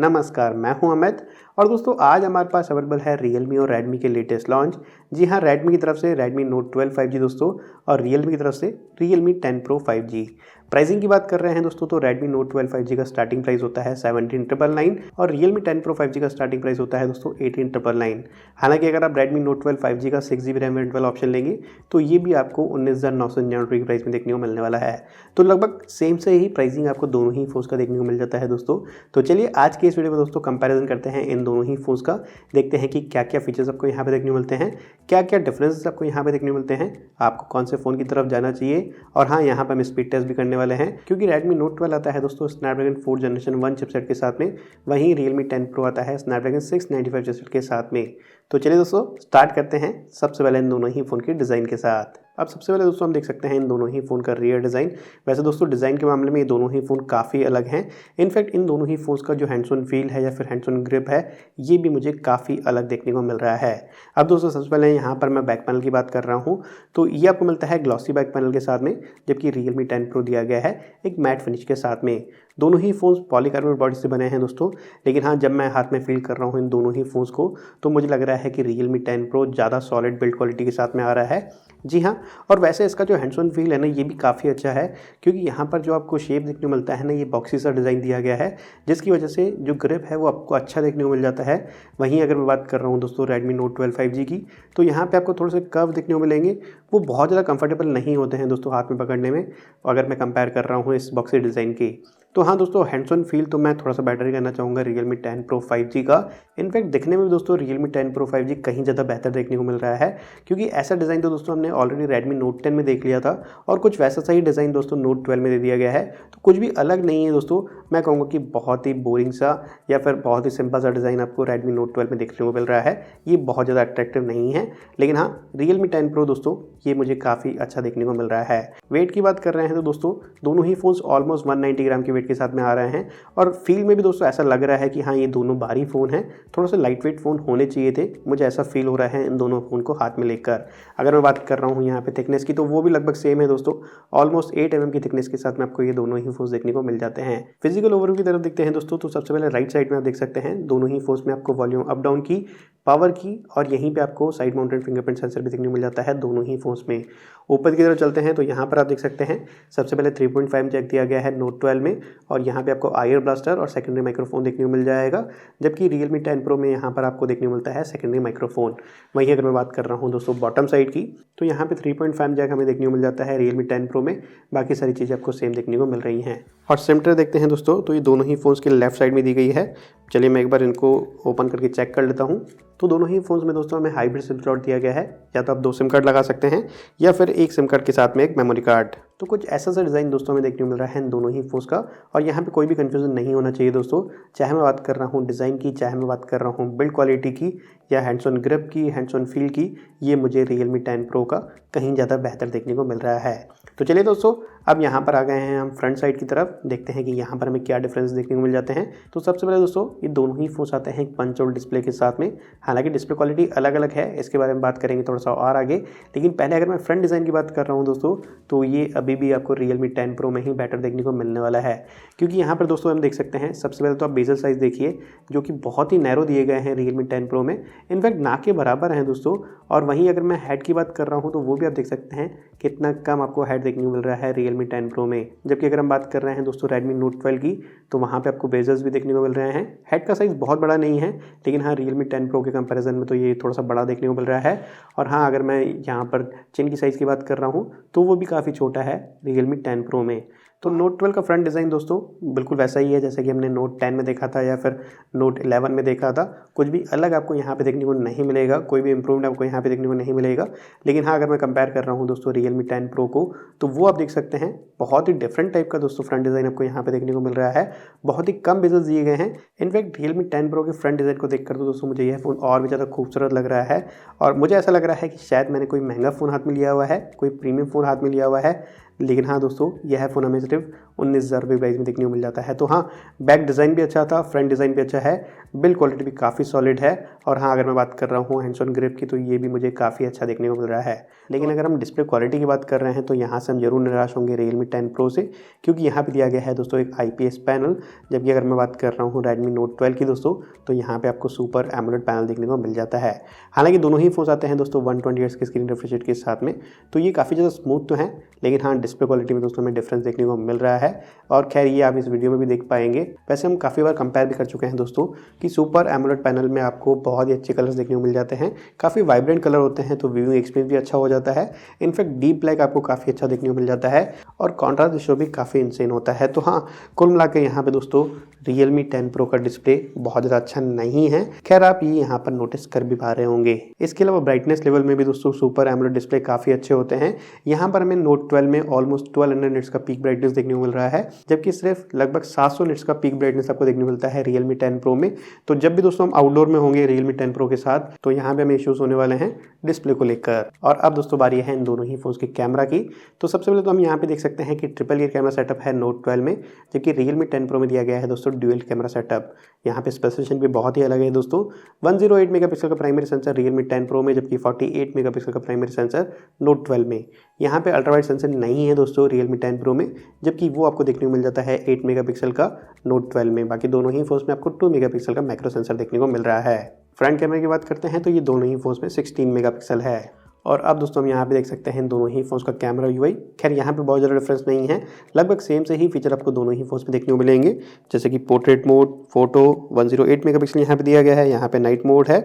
नमस्कार, मैं हूं अमित और दोस्तों आज हमारे पास अवेलेबल है Realme और Redmi के लेटेस्ट लॉन्च। जी हां, Redmi की तरफ से Redmi Note 12 5G दोस्तों और Realme की तरफ से Realme 10 Pro 5G। प्राइसिंग की बात कर रहे हैं दोस्तों तो Redmi Note 12 5G का स्टार्टिंग प्राइस होता है 17,999 और Realme 10 Pro 5G का स्टार्टिंग प्राइस होता है दोस्तों 18,999। हालांकि अगर आप Redmi Note 12 5G का 6GB रैम वेरिएंट वाला ऑप्शन लेंगे तो ये भी आपको 19,999 की प्राइस में देखने को मिलने वाला है। तो लगभग सेम से ही प्राइसिंग आपको दोनों ही फोन्स का देखने को मिल जाता है दोस्तों। तो चलिए आज के इस वीडियो में दोस्तों कंपैरिजन करते हैं इन दोनों ही फोन्स का, देखते हैं कि क्या क्या फीचर्स आपको यहाँ पे देखने को मिलते हैं, क्या क्या डिफरेंसेस आपको यहाँ पे देखने को मिलते हैं, आपको कौन से फ़ोन की तरफ जाना चाहिए। और हाँ, यहाँ पर हम स्पीड टेस्ट भी करने वाले हैं क्योंकि Redmi Note 12 आता है दोस्तों स्नैपड्रैगन 4 जनरेशन 1 चिपसेट के साथ में, वहीं Realme 10 Pro आता है स्नैपड्रैगन 695 चिपसेट के साथ में। तो चलिए दोस्तों स्टार्ट करते हैं सबसे पहले इन दोनों ही फ़ोन के डिज़ाइन के साथ। अब सबसे पहले दोस्तों हम देख सकते हैं इन दोनों ही फ़ोन का रियर डिज़ाइन। वैसे दोस्तों डिज़ाइन के मामले में ये दोनों ही फ़ोन काफ़ी अलग हैं। इनफैक्ट इन दोनों ही फ़ोन्स का जो हैंड्स ऑन फील है या फिर हैंड्स ऑन ग्रिप है ये भी मुझे काफ़ी अलग देखने को मिल रहा है। अब दोस्तों सबसे पहले यहाँ पर मैं बैक पैनल की बात कर रहा हूँ तो ये आपको मिलता है ग्लॉसी बैक पैनल के साथ में, जबकि Realme 10 Pro दिया गया है एक मैट फिनिश के साथ में। दोनों ही फ़ोन्स पॉलीकार्बोनेट बॉडी से बने हैं दोस्तों, लेकिन हाँ जब मैं हाथ में फील कर रहा हूँ इन दोनों ही फ़ोन्स को तो मुझे लग रहा है कि Realme 10 Pro ज़्यादा सॉलिड बिल्ड क्वालिटी के साथ में आ रहा है। जी हाँ, और वैसे इसका जो हैंड्स ऑन फील है ना ये भी काफ़ी अच्छा है क्योंकि यहाँ पर जो आपको शेप देखने को मिलता है ना ये बॉक्सी सा डिज़ाइन दिया गया है, जिसकी वजह से जो ग्रिप है वो आपको अच्छा देखने को मिल जाता है। वहीं अगर मैं बात कर रहा हूँ दोस्तों Redmi Note 12 5G की तो यहाँ पे आपको थोड़े से कर्व देखने को मिलेंगे, वो बहुत ज़्यादा कंफर्टेबल नहीं होते हैं दोस्तों हाथ में पकड़ने में, अगर मैं कंपेयर कर रहा हूँ इस बॉक्सी डिज़ाइन की। तो हाँ दोस्तों हैंड्स ऑन फील तो मैं थोड़ा सा बेटर ही करना चाहूँगा Realme 10 Pro 5G का। इनफैक्ट दिखने में भी दोस्तों Realme 10 Pro 5G कहीं ज़्यादा बेहतर देखने को मिल रहा है क्योंकि ऐसा डिज़ाइन तो दोस्तों हमने ऑलरेडी Redmi Note 10 में देख लिया था और कुछ वैसा सा ही डिज़ाइन दोस्तों Note 12 में दे दिया गया है। तो कुछ भी अलग नहीं है दोस्तों, मैं कहूँगा कि बहुत ही बोरिंग सा या फिर बहुत ही सिंपल सा डिज़ाइन आपको Redmi Note 12 में देखने को मिल रहा है। ये बहुत ज़्यादा अट्रैक्टिव नहीं है, लेकिन हाँ Realme 10 Pro दोस्तों ये मुझे काफ़ी अच्छा देखने को मिल रहा है। वेट की बात कर रहे हैं तो दोस्तों दोनों ही फ़ोन्स ऑलमोस्ट 190 ग्राम के वेट के साथ में आ रहे हैं और फील में भी दोस्तों ऐसा लग रहा है कि हाँ ये दोनों भारी फ़ोन हैं, थोड़ा सा लाइट वेट फ़ोन होने चाहिए थे, मुझे ऐसा फील हो रहा है इन दोनों फ़ोन को हाथ में लेकर। अगर मैं बात कर रहा हूँ यहाँ पे थिकनेस की तो वो भी लगभग सेम है दोस्तों, ऑलमोस्ट 8 mm की थिकनेस के साथ में आपको ये दोनों ही फ़ोन्स देखने को मिल जाते हैं। फिजिकल ओवरव्यू की तरफ देखते हैं दोस्तों तो सबसे पहले राइट साइड में आप देख सकते हैं दोनों ही फ़ोन्स में आपको वॉल्यूम अप डाउन की, पावर की और यहीं पे आपको साइड माउंटेड फिंगरप्रिंट सेंसर भी देखने को मिल जाता है दोनों ही फ़ोन्स में। ऊपर की तरफ चलते हैं तो यहाँ पर आप देख सकते हैं सबसे पहले 3.5 जैक दिया गया है Note 12 में और यहाँ पे आपको आयर ब्लास्टर और सेकेंडरी माइक्रोफोन देखने को मिल जाएगा, जबकि Realme 10 Pro में यहाँ पर आपको देखने को मिलता है सेकेंडरी माइक्रोफोन। वहीं अगर मैं बात कर रहा हूँ दोस्तों बॉटम साइड की तो यहाँ पे 3.5 जैक हमें देखने को मिल जाता है Realme 10 Pro में, बाकी सारी चीज़ें आपको सेम देखने को मिल रही हैं। और सिमटर देखते हैं दोस्तों तो ये दोनों ही फ़ोन्स के लेफ्ट साइड में दी गई है। चलिए मैं एक बार इनको ओपन करके चेक कर लेता हूँ। तो दोनों ही फ़ोन्स में दोस्तों हमें हाइब्रिड सिम स्लॉट दिया गया है, या तो आप 2 सिम कार्ड लगा सकते हैं या फिर एक सिम कार्ड के साथ में एक मेमोरी कार्ड। तो कुछ ऐसा सा डिज़ाइन दोस्तों हमें देखने को मिल रहा है इन दोनों ही फ़ोन्स का और यहाँ पे कोई भी कन्फ्यूज़न नहीं होना चाहिए दोस्तों, चाहे मैं बात कर रहा हूँ डिज़ाइन की, चाहे मैं बात कर रहा हूँ बिल्ड क्वालिटी की या हैंड्स ऑन ग्रिप की, हैंड्स ऑन फील की, ये मुझे Realme 10 Pro का कहीं ज़्यादा बेहतर देखने को मिल रहा है। तो चलिए दोस्तों अब यहाँ पर आ गए हैं हम फ्रंट साइड की तरफ, देखते हैं कि यहाँ पर हमें क्या डिफरेंस देखने को मिल जाते हैं। तो सबसे पहले दोस्तों ये दोनों ही फ़ोन्स आते हैं एक पंच होल डिस्प्ले के साथ में, हालांकि डिस्प्ले क्वालिटी अलग अलग है, इसके बारे में बात करेंगे थोड़ा सा और आगे। लेकिन पहले अगर मैं फ्रंट डिज़ाइन की बात कर रहा हूँ दोस्तों तो ये अभी भी आपको Realme 10 Pro में ही बेटर देखने को मिलने वाला है, क्योंकि यहाँ पर दोस्तों हम देख सकते हैं सबसे पहले तो आप बेजल साइज़ देखिए जो कि बहुत ही नैरो दिए गए हैं Realme 10 Pro में, इनफैक्ट ना के बराबर हैं दोस्तों। और वहीं अगर मैं हेड की बात कर रहा हूँ तो वो भी आप देख सकते हैं कितना कम आपको हेड देखने को मिल रहा है Realme 10 Pro में, जबकि अगर हम बात कर रहे हैं दोस्तों Redmi Note 12 की तो वहाँ पे आपको बेजल्स भी देखने को मिल रहे हैं। हेड का साइज़ बहुत बड़ा नहीं है, लेकिन हाँ Realme 10 Pro के कंपैरिजन में तो ये थोड़ा सा बड़ा देखने को मिल रहा है। और हाँ अगर मैं यहाँ पर चिन की साइज़ की बात कर रहा हूँ तो वो भी काफ़ी छोटा है Realme 10 Pro में। तो Note 12 का फ्रंट डिज़ाइन दोस्तों बिल्कुल वैसा ही है जैसे कि हमने Note 10 में देखा था या फिर Note 11 में देखा था, कुछ भी अलग आपको यहाँ पे देखने को नहीं मिलेगा, कोई भी इम्प्रूवमेंट आपको यहाँ पे देखने को नहीं मिलेगा। लेकिन हाँ अगर मैं कंपेयर कर रहा हूँ दोस्तों Realme 10 Pro को तो वो आप देख सकते हैं बहुत ही डिफरेंट टाइप का दोस्तों फ्रंट डिज़ाइन आपको यहाँ पे देखने को मिल रहा है, बहुत ही कम बेजल्स दिए गए हैं। इनफैक्ट Realme 10 Pro के फ्रंट डिज़ाइन को देखकर तो दोस्तों मुझे यह फ़ोन और भी ज़्यादा खूबसूरत लग रहा है और मुझे ऐसा लग रहा है कि शायद मैंने कोई महंगा फ़ोन हाथ में लिया हुआ है, कोई प्रीमियम फ़ोन हाथ में लिया हुआ है। लेकिन हाँ दोस्तों यह फ़ोन हमें सिर्फ 19,000 रुपये प्राइस में देखने को मिल जाता है। तो हाँ, बैक डिज़ाइन भी अच्छा था, फ्रंट डिज़ाइन भी अच्छा है, बिल्ड क्वालिटी भी काफ़ी सॉलिड है। और हाँ, अगर मैं बात कर रहा हूँ हैंड्स ऑन ग्रिप की, तो ये भी मुझे काफ़ी अच्छा देखने को मिल रहा है। लेकिन अगर हम डिस्प्ले क्वालिटी की बात कर रहे हैं तो यहाँ से हम जरूर निराश होंगे Realme 10 Pro से, क्योंकि यहाँ पे दिया गया है दोस्तों एक IPS पैनल। जबकि अगर मैं बात कर रहा हूँ Redmi Note 12 की दोस्तों, तो यहाँ पे आपको सुपर एमोलेड पैनल देखने को मिल जाता है। हालांकि दोनों ही फोन्स आते हैं दोस्तों 120 हर्ट्ज की स्क्रीन रिफ्रेश रेट के साथ में, तो ये काफ़ी ज़्यादा स्मूथ तो हैं, लेकिन हाँ, डिस्प्ले क्वालिटी में दोस्तों हमें डिफरेंस देखने को मिल रहा है। और खैर ये आप इस वीडियो में भी देख पाएंगे। वैसे हम काफ़ी बार कंपेयर भी कर चुके हैं दोस्तों कि सुपर एमोलेड पैनल में आपको बहुत ही अच्छे कलर्स देखने को मिल जाते हैं, काफ़ी वाइब्रेंट कलर होते हैं, तो व्यूइंग एक्सपीरियंस भी अच्छा हो जाता है। इनफैक्ट डीप ब्लैक आपको काफ़ी अच्छा देखने को मिल जाता है और कॉन्ट्रास्ट रेशियो भी काफ़ी इंसेन होता है। तो हाँ, कुल मिलाकर यहाँ पे दोस्तों Realme 10 Pro का डिस्प्ले बहुत ज़्यादा अच्छा नहीं है। खैर आप ये यहाँ पर नोटिस कर भी पा रहे होंगे। इसके अलावा ब्राइटनेस लेवल में भी दोस्तों सुपर एमोलेड डिस्प्ले काफ़ी अच्छे होते हैं। यहाँ पर हमें Note 12 में ऑलमोस्ट 1200 निट्स का पीक ब्राइटनेस देखने को मिल रहा है, जबकि सिर्फ लगभग 700 निट्स का पीक ब्राइटनेस आपको देखने को मिलता है Realme 10 Pro में। तो जब भी दोस्तों हम आउटडोर में होंगे Realme 10 Pro के साथ, तो यहाँ पे हमें इश्यूज होने वाले हैं डिस्प्ले को लेकर। और अब दोस्तों बारी है इन दोनों ही फोन्स के कैमरा की। तो सबसे पहले तो हम यहाँ पे देख सकते हैं कि ट्रिपल ईयर कैमरा सेटअप है Note 12 में, जबकि Realme 10 Pro में दिया गया है दोस्तों ड्यूअल कैमरा सेटअप। यहाँ पे स्पेसिफिकेशन भी बहुत ही अलग है दोस्तों। 108 मेगापिक्सल का प्राइमरी सेंसर Realme 10 Pro में, जबकि 48 मेगापिक्सल का प्राइमरी सेंसर Note 12 में। यहाँ पे अल्ट्रा वाइड सेंसर नहीं है दोस्तों Realme 10 Pro में, जबकि वो आपको देखने को मिल जाता है 8 मेगापिक्सल का Note 12 में। बाकी दोनों ही फोन्स में आपको 2 मेगापिक्सल का मैक्रो सेंसर देखने को मिल रहा है। फ्रंट कैमरे की बात करते हैं तो ये दोनों ही फोन्स में 16 मेगापिक्सल है। और अब दोस्तों हम यहाँ पे देख सकते हैं दोनों ही फोन्स का कैमरा यूआई। खैर यहाँ पे बहुत ज़्यादा डिफरेंस नहीं है, लगभग सेम से ही फीचर आपको दोनों ही फोन्स में देखने को मिलेंगे। जैसे कि पोर्ट्रेट मोड, फोटो 108 मेगापिक्सल यहाँ पे दिया गया है, यहाँ पे नाइट मोड है,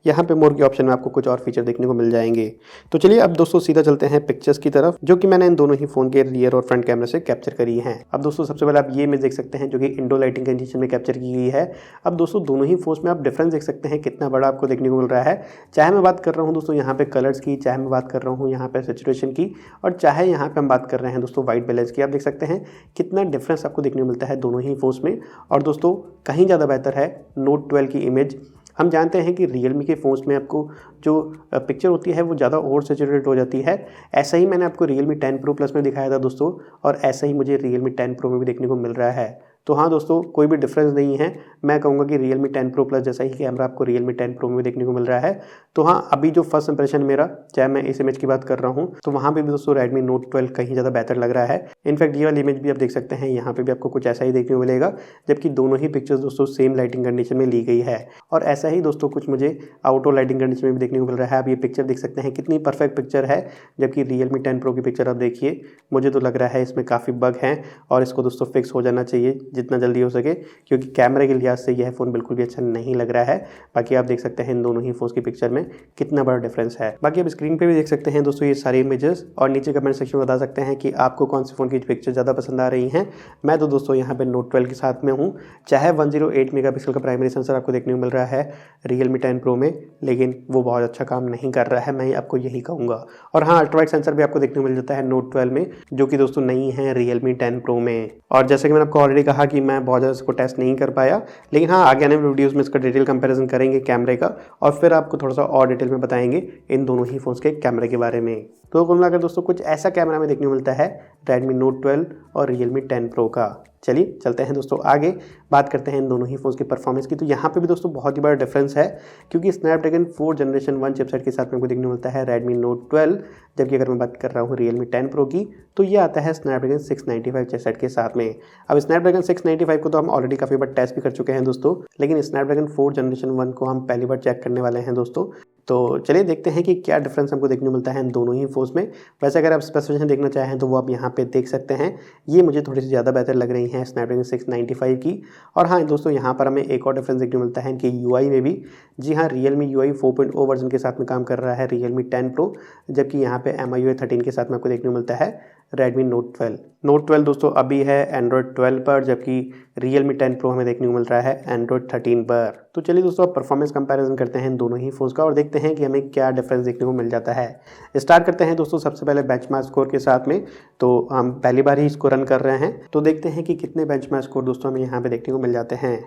यहाँ पे मोड के ऑप्शन में आपको कुछ और फीचर देखने को मिल जाएंगे। तो चलिए अब दोस्तों सीधा चलते हैं पिक्चर्स की तरफ, जो कि मैंने इन दोनों ही फोन के रियर और फ्रंट कैमरे से कैप्चर करी है। अब दोस्तों सबसे पहले आप ये इमेज देख सकते हैं जो कि इंडो लाइटिंग कंडीशन में कैप्चर की गई है। अब दोस्तों दोनों ही फोन्स में आप डिफरेंस देख सकते हैं कितना बड़ा आपको देखने को मिल रहा है। चाहे मैं बात कर रहा हूँ दोस्तों यहाँ पे कलर्स की, चाहे मैं बात कर रहा हूँ यहाँ पे सैचुरेशन की, और चाहे यहाँ पे हम बात कर रहे हैं दोस्तों वाइट बैलेंस की, आप देख सकते हैं कितना डिफरेंस आपको देखने को मिलता है दोनों ही फोन्स में। और दोस्तों कहीं ज़्यादा बेहतर है Note 12 की इमेज। हम जानते हैं कि Realme के फ़ोन्स में आपको जो पिक्चर होती है वो ज़्यादा ओवर सैचुरेटेड हो जाती है। ऐसा ही मैंने आपको Realme 10 Pro Plus में दिखाया था दोस्तों, और ऐसा ही मुझे Realme 10 Pro में भी देखने को मिल रहा है। तो हाँ दोस्तों, कोई भी डिफरेंस नहीं है। मैं कहूँगा कि Realme 10 Pro Plus जैसा ही कैमरा आपको Realme 10 Pro में देखने को मिल रहा है। तो हाँ, अभी जो फर्स्ट इंप्रेशन मेरा, चाहे मैं इस इमेज की बात कर रहा हूँ, तो वहाँ पे भी दोस्तों Redmi Note 12 कहीं ज़्यादा बेहतर लग रहा है। इनफैक्ट ये वाली इमेज भी आप देख सकते हैं, यहाँ पे भी आपको कुछ ऐसा ही देखने को मिलेगा, जबकि दोनों ही पिक्चर्स दोस्तों सेम लाइटिंग कंडीशन में ली गई है। और ऐसा ही दोस्तों कुछ मुझे आउटडोर लाइटिंग कंडीशन में भी देखने को मिल रहा है। आप ये पिक्चर देख सकते हैं कितनी परफेक्ट पिक्चर है, जबकि Realme 10 Pro की पिक्चर आप देखिए, मुझे तो लग रहा है इसमें काफ़ी बग हैं और इसको दोस्तों फिक्स हो जाना चाहिए जितना जल्दी हो सके, क्योंकि कैमरे के लिहाज से यह फ़ोन बिल्कुल भी अच्छा नहीं लग रहा है। बाकी आप देख सकते हैं इन दोनों ही फोन्स की पिक्चर में कितना बड़ा डिफरेंस है। बाकी आप स्क्रीन पे भी देख सकते हैं दोस्तों ये सारी इमेजेस, और नीचे कमेंट सेक्शन में बता सकते हैं कि आपको कौन से फ़ोन की पिक्चर ज़्यादा पसंद आ रही हैं। मैं तो दोस्तों यहाँ पे Note 12 के साथ में हूँ। चाहे 108 मेगापिक्सल का प्राइमरी सेंसर आपको देखने को मिल रहा है Realme 10 Pro में, लेकिन वो बहुत अच्छा काम नहीं कर रहा है, मैं आपको यही कहूँगा। और हाँ, अल्ट्रा वाइड सेंसर भी आपको देखने को मिल जाता है Note 12 में, जो कि दोस्तों नहीं है Realme 10 Pro में। और जैसे कि मैंने आपको ऑलरेडी कहा कि मैं बहुत ज़्यादा इसको टेस्ट नहीं कर पाया, लेकिन हाँ, आगे आने वाले वीडियोज़ में इसका डिटेल कंपैरिजन करेंगे कैमरे का, और फिर आपको थोड़ा सा और डिटेल में बताएंगे इन दोनों ही फोन्स के कैमरे के बारे में। तो कुल मिलाकर दोस्तों कुछ ऐसा कैमरा में देखने को मिलता है Redmi Note 12 और Realme 10 Pro का। चलिए चलते हैं दोस्तों आगे, बात करते हैं इन दोनों ही फोन्स की परफॉर्मेंस की। तो यहाँ पे भी दोस्तों बहुत ही बड़ा डिफरेंस है, क्योंकि स्नैपड्रैगन 4 जनरेशन 1 चिपसेट के साथ में आपको देखने को मिलता है Redmi Note 12, जबकि अगर मैं बात कर रहा हूँ Realme 10 Pro की, तो ये आता है स्नैपड्रैगन 695 चिपसेट के साथ में। अब स्नैपड्रैगन 695 को तो हम ऑलरेडी काफ़ी बार टेस्ट भी कर चुके हैं दोस्तों, लेकिन स्नैपड्रैगन 4 जनरेशन 1 को हम पहली बार चेक करने वाले हैं दोस्तों। तो चलिए देखते हैं कि क्या डिफरेंस हमको देखने को मिलता है इन दोनों ही फोन्स में। वैसे अगर आप स्पेसिफिकेशन देखना चाहें तो वो आप यहाँ पे देख सकते हैं, ये मुझे थोड़ी सी ज़्यादा बेहतर लग रही हैं स्नैपड्रैगन 695 की। और हाँ दोस्तों, यहाँ पर हमें एक और डिफरेंस देखने को मिलता है इनके यूआई में भी। जी हाँ, Realme UI 4.0 वर्जन के साथ में काम कर रहा है Realme 10 Pro, जबकि यहाँ पे MIUI 13 के साथ में आपको देखने को मिलता है Redmi Note 12। Note 12 दोस्तों अभी है Android 12 पर, जबकि Realme 10 Pro हमें देखने को मिल रहा है Android 13 पर। तो चलिए दोस्तों अब परफॉर्मेंस कंपैरिजन करते हैं इन दोनों ही फोन्स का और देखते हैं कि हमें क्या डिफरेंस देखने को मिल जाता है। स्टार्ट करते हैं दोस्तों सबसे पहले बेंचमार्क स्कोर के साथ में। तो हम पहली बार ही इसको रन कर रहे हैं, तो देखते हैं कि कितने बेंचमार्क स्कोर दोस्तों हमें यहाँ पे देखने को मिल जाते हैं।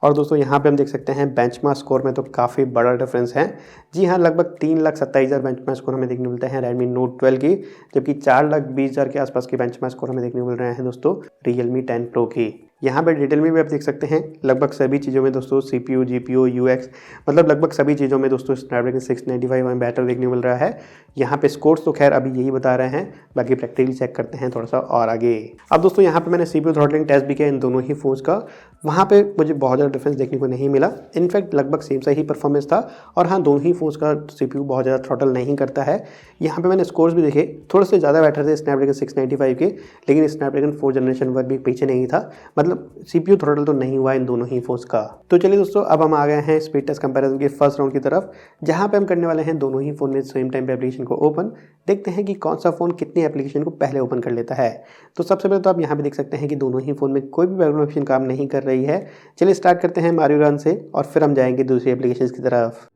और दोस्तों यहाँ पे हम देख सकते हैं बेंचमार्क स्कोर में तो काफ़ी बड़ा डिफरेंस है। जी हाँ, लगभग 3,27,000 बेंचमार्क स्कोर हमें देखने को मिलते हैं Redmi Note 12 की, जबकि 4,20,000 के आसपास के बेंचमार्क स्कोर हमें देखने को मिल रहे हैं दोस्तों Realme 10 Pro की। यहाँ पे डिटेल में भी आप देख सकते हैं लगभग सभी चीज़ों में दोस्तों CPU, GPU, UX मतलब लगभग सभी चीज़ों में दोस्तों स्नैपड्रैगन 695 हमें बेटर देखने को मिल रहा है। यहाँ पे स्कोर्स तो खैर अभी यही बता रहे हैं, बाकी प्रैक्टिकली चेक करते हैं थोड़ा सा और आगे। अब दोस्तों यहाँ पे मैंने CPU थ्रॉटलिंग टेस्ट भी किया इन दोनों ही फ़ोन्स का, वहाँ पे मुझे बहुत ज़्यादा डिफरेंस देखने को नहीं मिला। इनफैक्ट लगभग सेम सा ही परफॉर्मेंस था और हाँ, दोनों ही फ़ोन्स का CPU बहुत ज़्यादा थ्रॉटल नहीं करता है। यहाँ पे मैंने स्कोर्स भी देखे, थोड़े से ज़्यादा बेटर थे स्नैपड्रैगन 695 के, लेकिन स्नैपड्रैगन 4 जनरेशन 1 भी पीछे नहीं था। मतलब CPU थ्रॉटल तो नहीं हुआ इन दोनों ही फ़ोन्स का। तो चलिए दोस्तों, अब हम आ गए हैं स्पीड टेस्ट कंपैरिजन के फर्स्ट राउंड की तरफ, जहाँ पे हम करने वाले हैं दोनों ही फ़ोन में सेम टाइम पे एप्लीकेशन को ओपन। देखते हैं कि कौन सा फ़ोन कितनी एप्लीकेशन को पहले ओपन कर लेता है। तो सबसे पहले तो आप यहाँ पे देख सकते हैं कि दोनों ही फ़ोन में कोई भी बैकग्राउंड ऑप्शन काम नहीं कर रही है। चलिए स्टार्ट करते हैं मारियो रन से और फिर हम जाएंगे दूसरी एप्लीकेशन की तरफ।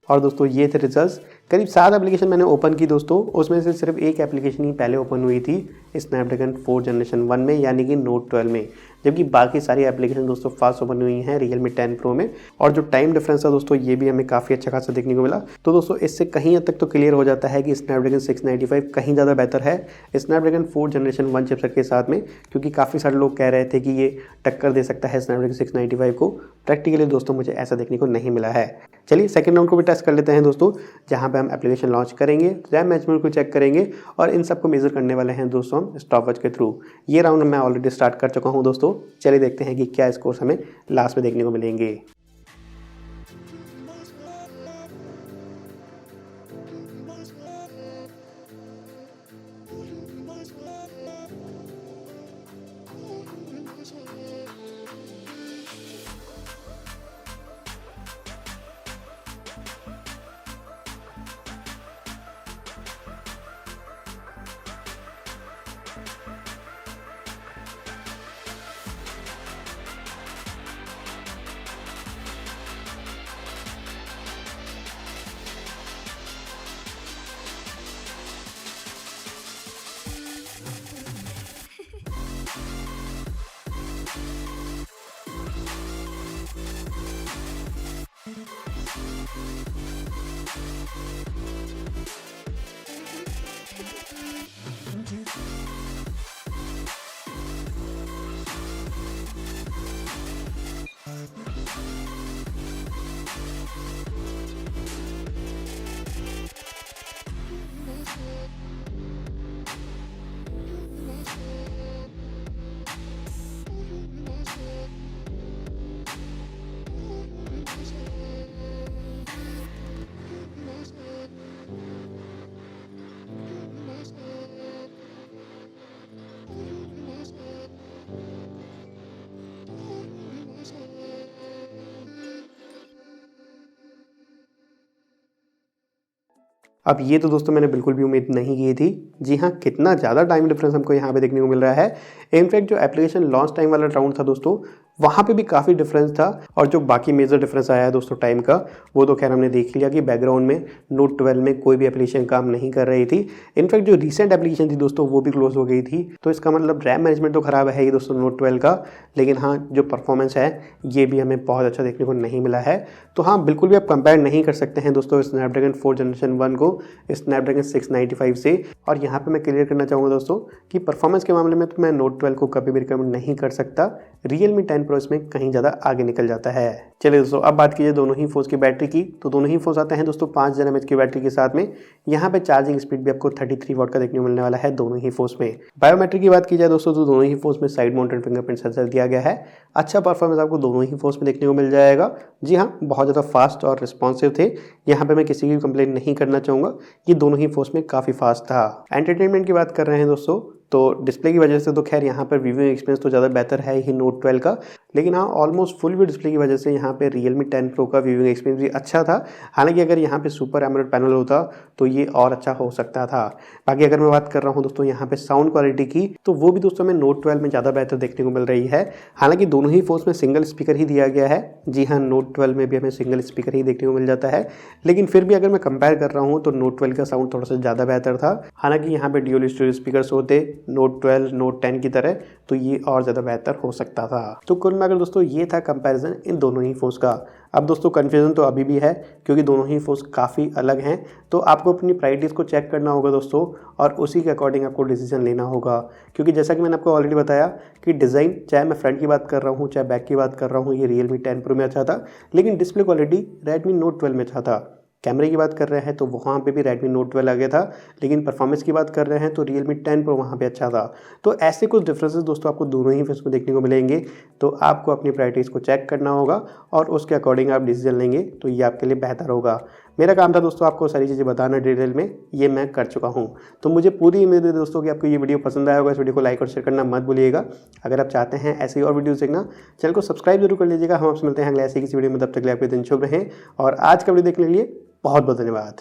और दोस्तों ये थे रिजल्ट्स। करीब 7 एप्लीकेशन मैंने ओपन की दोस्तों, उसमें से सिर्फ एक एप्लीकेशन ही पहले ओपन हुई थी स्नैपड्रैगन 4 जनरेशन 1 में, यानी कि Note 12 में, जबकि बाकी सारी एप्लीकेशन दोस्तों फास्ट ओपन हुई हैं Realme 10 Pro में। और जो टाइम डिफरेंस था दोस्तों, ये भी हमें काफ़ी अच्छा खासा देखने को मिला। तो दोस्तों इससे कहीं हद तक तो क्लियर हो जाता है कि स्नैपड्रैगन 695 कहीं ज़्यादा बेहतर है स्नैपड्रैगन 4 जनरेशन 1 चिपसेट के साथ में, क्योंकि काफ़ी सारे लोग कह रहे थे कि ये टक्कर दे सकता है स्नैपड्रैगन 695 को। प्रैक्टिकली दोस्तों मुझे ऐसा देखने को नहीं मिला है। चलिए सेकंड राउंड को भी टेस्ट कर लेते हैं दोस्तों, जहाँ पे हम एप्लीकेशन लॉन्च करेंगे, रैम मैनेजमेंट को चेक करेंगे और इन सबको मेजर करने वाले हैं दोस्तों हम स्टॉपवॉच के थ्रू। ये राउंड मैं ऑलरेडी स्टार्ट कर चुका हूँ दोस्तों। चलिए देखते हैं कि क्या स्कोर्स हमें लास्ट में देखने को मिलेंगे। अब ये तो दोस्तों मैंने बिल्कुल भी उम्मीद नहीं की थी। जी हाँ, कितना ज़्यादा टाइम डिफरेंस हमको यहाँ पे देखने को मिल रहा है। इनफैक्ट जो एप्लीकेशन लॉन्च टाइम वाला राउंड था दोस्तों, वहाँ पे भी काफ़ी डिफरेंस था। और जो बाकी मेजर डिफरेंस आया है दोस्तों टाइम का, वो तो खैर हमने देख लिया कि बैकग्राउंड में नोट 12 में कोई भी एप्लीकेशन काम नहीं कर रही थी। इनफैक्ट जो रीसेंट एप्लीकेशन थी दोस्तों वो भी क्लोज हो गई थी। तो इसका मतलब रैम मैनेजमेंट तो ख़राब है ही दोस्तों नोट 12 का, लेकिन हाँ जो परफॉर्मेंस है ये भी हमें बहुत अच्छा देखने को नहीं मिला है। तो हाँ बिल्कुल भी आप कंपेयर नहीं कर सकते हैं दोस्तों स्नैपड्रैगन 4 जनरेशन 1 को स्नैपड्रैगन 695 से। और यहाँ पर मैं क्लियर करना चाहूँगा दोस्तों कि परफॉर्मेंस के मामले में तो मैं नोट 12 को कभी भी रिकमेंड नहीं कर सकता। Realme 10 Pro इसमें कहीं ज़्यादा आगे निकल जाता है। चलिए दोस्तों अब बात कीजिए दोनों ही फ़ोन्स की बैटरी की। तो दोनों ही फ़ोन्स आते हैं दोस्तों 5000 mAh की बैटरी के साथ में। यहाँ पे चार्जिंग स्पीड भी आपको 33 वाट का देखने को मिलने वाला है दोनों ही फ़ोन्स में। बायोमेट्रिक की बात की जाए दोस्तों तो दोनों ही फ़ोन्स में साइड माउंटेड फिंगरप्रिंट सेंसर दिया गया है। अच्छा परफॉर्मेंस आपको दोनों ही फ़ोन्स में देखने को मिल जाएगा। जी हाँ, बहुत ज़्यादा फास्ट और रिस्पॉन्सिव थे। यहाँ पे मैं किसी की कंप्लेंट नहीं करना चाहूँगा, ये दोनों ही फ़ोन्स में काफ़ी फास्ट था। एंटरटेनमेंट की बात कर रहे हैं दोस्तों तो डिस्प्ले की वजह से तो खैर यहाँ पर व्यूइंग एक्सपीरियंस तो ज़्यादा बेहतर है ही नोट 12 का, लेकिन हाँ ऑलमोस्ट फुल व्यू डिस्प्ले की वजह से यहाँ पे Realme 10 Pro का व्यूइंग एक्सपीरियंस भी अच्छा था। हालांकि अगर यहाँ पे सुपर एमोलेड पैनल होता तो ये और अच्छा हो सकता था। बाकी अगर मैं बात कर रहा हूँ दोस्तों यहाँ पे साउंड क्वालिटी की, तो वो भी दोस्तों हमें नोट 12 में ज़्यादा बेहतर देखने को मिल रही है। हालांकि दोनों ही फोन्स में सिंगल स्पीकर ही दिया गया है। जी हाँ, नोट 12 में भी हमें सिंगल स्पीकर ही देखने को मिल जाता है, लेकिन फिर भी अगर मैं कंपेयर कर रहा हूँ तो नोट 12 का साउंड थोड़ा सा ज़्यादा बेहतर था। हालांकि यहाँ पे ड्यूल स्टूडियो स्पीकर होते नोट 12 नोट 10 की तरह तो ये और ज़्यादा बेहतर हो सकता था। तो कुल मिलाकर दोस्तों ये था कंपैरिजन इन दोनों ही फ़ोन्स का। अब दोस्तों कन्फ्यूजन तो अभी भी है क्योंकि दोनों ही फ़ोन्स काफ़ी अलग हैं। तो आपको अपनी प्रायोरिटीज़ को चेक करना होगा दोस्तों और उसी के अकॉर्डिंग आपको डिसीजन लेना होगा। क्योंकि जैसा कि मैंने आपको ऑलरेडी बताया कि डिज़ाइन चाहे मैं फ्रंट की बात कर रहा हूँ चाहे बैक की बात कर रहा हूँ ये Realme 10 Pro में अच्छा था, लेकिन डिस्प्ले क्वालिटी Redmi Note 12 में अच्छा था। कैमरे की बात कर रहे हैं तो वहाँ पे भी Redmi Note 12 आ गया था, लेकिन परफॉर्मेंस की बात कर रहे हैं तो Realme 10 Pro वहाँ पे अच्छा था। तो ऐसे कुछ डिफरेंसेस दोस्तों आपको दोनों ही फेस में देखने को मिलेंगे। तो आपको अपनी प्रायोरिटीज़ को चेक करना होगा और उसके अकॉर्डिंग आप डिसीजन लेंगे तो ये आपके लिए बेहतर होगा। मेरा काम था दोस्तों आपको सारी चीज़ें बताना डिटेल में, ये मैं कर चुका हूँ। तो मुझे पूरी उम्मीद है दोस्तों कि आपको ये वीडियो पसंद आया होगा। इस वीडियो को लाइक और शेयर करना मत भूलिएगा। अगर आप चाहते हैं ऐसे ही और वीडियोस देखना, चैनल को सब्सक्राइब जरूर कर लीजिएगा। हम आपसे मिलते हैं अगले ऐसी किसी वीडियो में, तब तक के लिए आपके दिन शुभ रहें। और आज का वीडियो देखने के लिए बहुत बहुत धन्यवाद।